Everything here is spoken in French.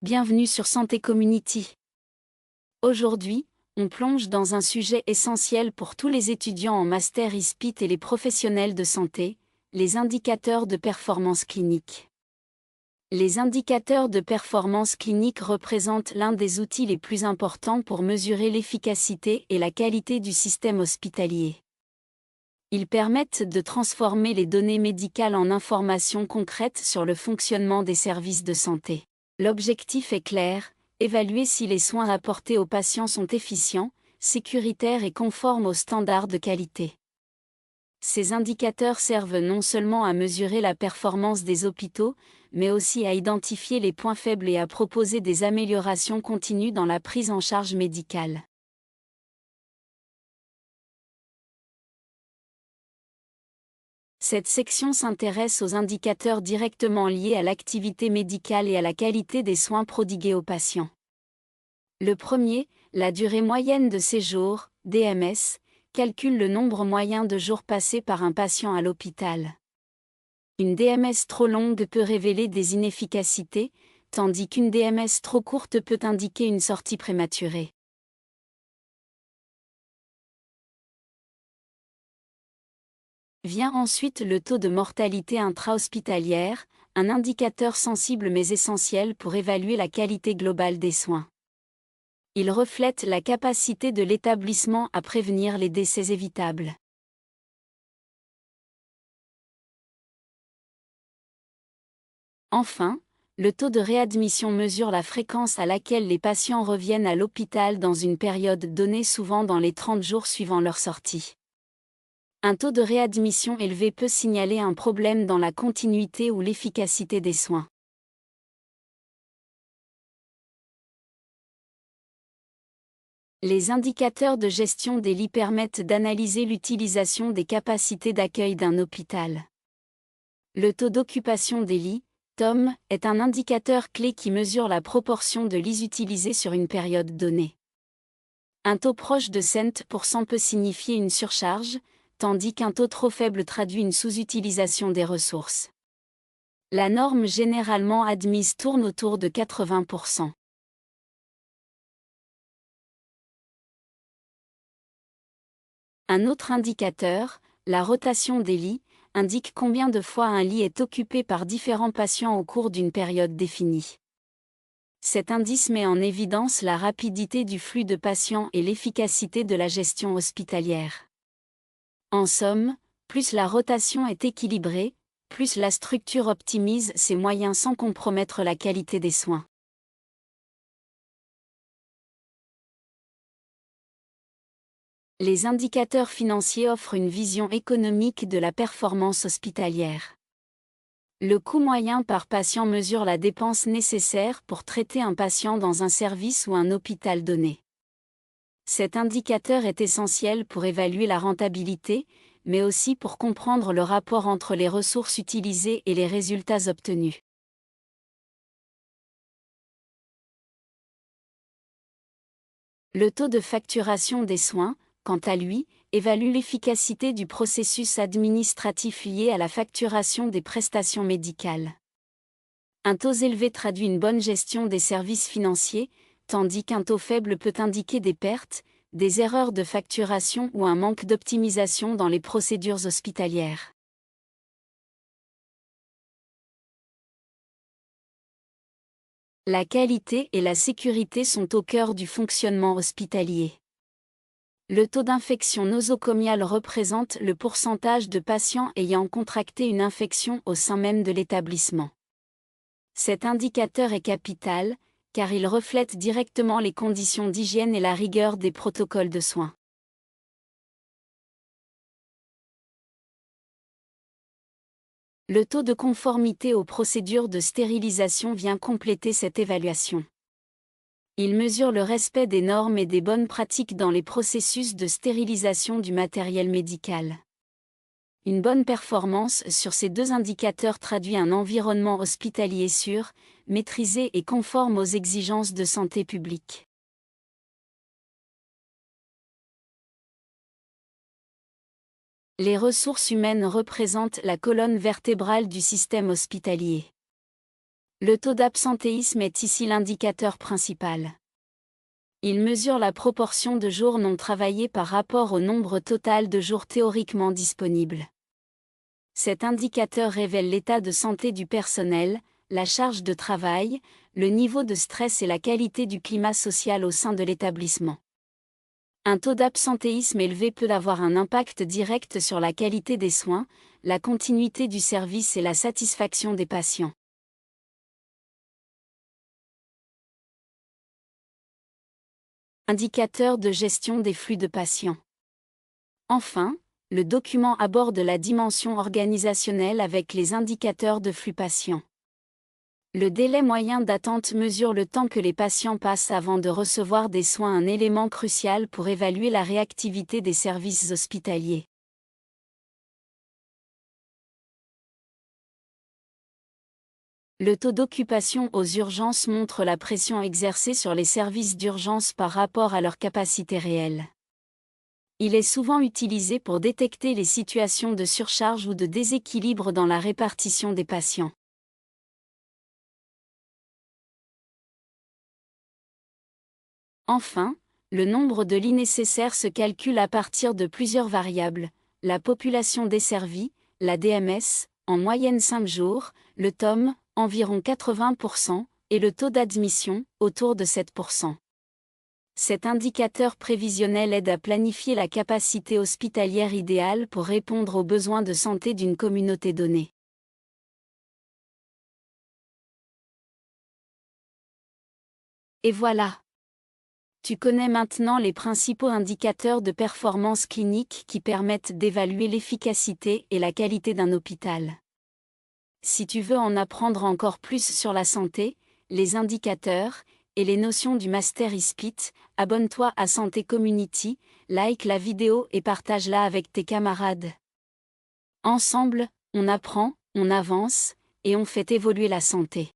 Bienvenue sur Santé Community. Aujourd'hui, on plonge dans un sujet essentiel pour tous les étudiants en master ISPIT et les professionnels de santé, les indicateurs de performance clinique. Les indicateurs de performance clinique représentent l'un des outils les plus importants pour mesurer l'efficacité et la qualité du système hospitalier. Ils permettent de transformer les données médicales en informations concrètes sur le fonctionnement des services de santé. L'objectif est clair, évaluer si les soins apportés aux patients sont efficients, sécuritaires et conformes aux standards de qualité. Ces indicateurs servent non seulement à mesurer la performance des hôpitaux, mais aussi à identifier les points faibles et à proposer des améliorations continues dans la prise en charge médicale. Cette section s'intéresse aux indicateurs directement liés à l'activité médicale et à la qualité des soins prodigués aux patients. Le premier, la durée moyenne de séjour, DMS, calcule le nombre moyen de jours passés par un patient à l'hôpital. Une DMS trop longue peut révéler des inefficacités, tandis qu'une DMS trop courte peut indiquer une sortie prématurée. Vient ensuite le taux de mortalité intra-hospitalière, un indicateur sensible mais essentiel pour évaluer la qualité globale des soins. Il reflète la capacité de l'établissement à prévenir les décès évitables. Enfin, le taux de réadmission mesure la fréquence à laquelle les patients reviennent à l'hôpital dans une période donnée, souvent dans les 30 jours suivant leur sortie. Un taux de réadmission élevé peut signaler un problème dans la continuité ou l'efficacité des soins. Les indicateurs de gestion des lits permettent d'analyser l'utilisation des capacités d'accueil d'un hôpital. Le taux d'occupation des lits, TOM, est un indicateur clé qui mesure la proportion de lits utilisés sur une période donnée. Un taux proche de 100% peut signifier une surcharge, tandis qu'un taux trop faible traduit une sous-utilisation des ressources. La norme généralement admise tourne autour de 80%. Un autre indicateur, la rotation des lits, indique combien de fois un lit est occupé par différents patients au cours d'une période définie. Cet indice met en évidence la rapidité du flux de patients et l'efficacité de la gestion hospitalière. En somme, plus la rotation est équilibrée, plus la structure optimise ses moyens sans compromettre la qualité des soins. Les indicateurs financiers offrent une vision économique de la performance hospitalière. Le coût moyen par patient mesure la dépense nécessaire pour traiter un patient dans un service ou un hôpital donné. Cet indicateur est essentiel pour évaluer la rentabilité, mais aussi pour comprendre le rapport entre les ressources utilisées et les résultats obtenus. Le taux de facturation des soins, quant à lui, évalue l'efficacité du processus administratif lié à la facturation des prestations médicales. Un taux élevé traduit une bonne gestion des services financiers, tandis qu'un taux faible peut indiquer des pertes, des erreurs de facturation ou un manque d'optimisation dans les procédures hospitalières. La qualité et la sécurité sont au cœur du fonctionnement hospitalier. Le taux d'infection nosocomiale représente le pourcentage de patients ayant contracté une infection au sein même de l'établissement. Cet indicateur est capital, car il reflète directement les conditions d'hygiène et la rigueur des protocoles de soins. Le taux de conformité aux procédures de stérilisation vient compléter cette évaluation. Il mesure le respect des normes et des bonnes pratiques dans les processus de stérilisation du matériel médical. Une bonne performance sur ces deux indicateurs traduit un environnement hospitalier sûr, maîtrisé et conforme aux exigences de santé publique. Les ressources humaines représentent la colonne vertébrale du système hospitalier. Le taux d'absentéisme est ici l'indicateur principal. Il mesure la proportion de jours non travaillés par rapport au nombre total de jours théoriquement disponibles. Cet indicateur révèle l'état de santé du personnel, la charge de travail, le niveau de stress et la qualité du climat social au sein de l'établissement. Un taux d'absentéisme élevé peut avoir un impact direct sur la qualité des soins, la continuité du service et la satisfaction des patients. Indicateur de gestion des flux de patients. Enfin, le document aborde la dimension organisationnelle avec les indicateurs de flux patients. Le délai moyen d'attente mesure le temps que les patients passent avant de recevoir des soins, un élément crucial pour évaluer la réactivité des services hospitaliers. Le taux d'occupation aux urgences montre la pression exercée sur les services d'urgence par rapport à leur capacité réelle. Il est souvent utilisé pour détecter les situations de surcharge ou de déséquilibre dans la répartition des patients. Enfin, le nombre de lits nécessaires se calcule à partir de plusieurs variables: la population desservie, la DMS, en moyenne 5 jours, le TOM, environ 80%, et le taux d'admission, autour de 7%. Cet indicateur prévisionnel aide à planifier la capacité hospitalière idéale pour répondre aux besoins de santé d'une communauté donnée. Et voilà! Tu connais maintenant les principaux indicateurs de performance clinique qui permettent d'évaluer l'efficacité et la qualité d'un hôpital. Si tu veux en apprendre encore plus sur la santé, les indicateurs et les notions du Master ISPIT, abonne-toi à Santé Community, like la vidéo et partage-la avec tes camarades. Ensemble, on apprend, on avance, et on fait évoluer la santé.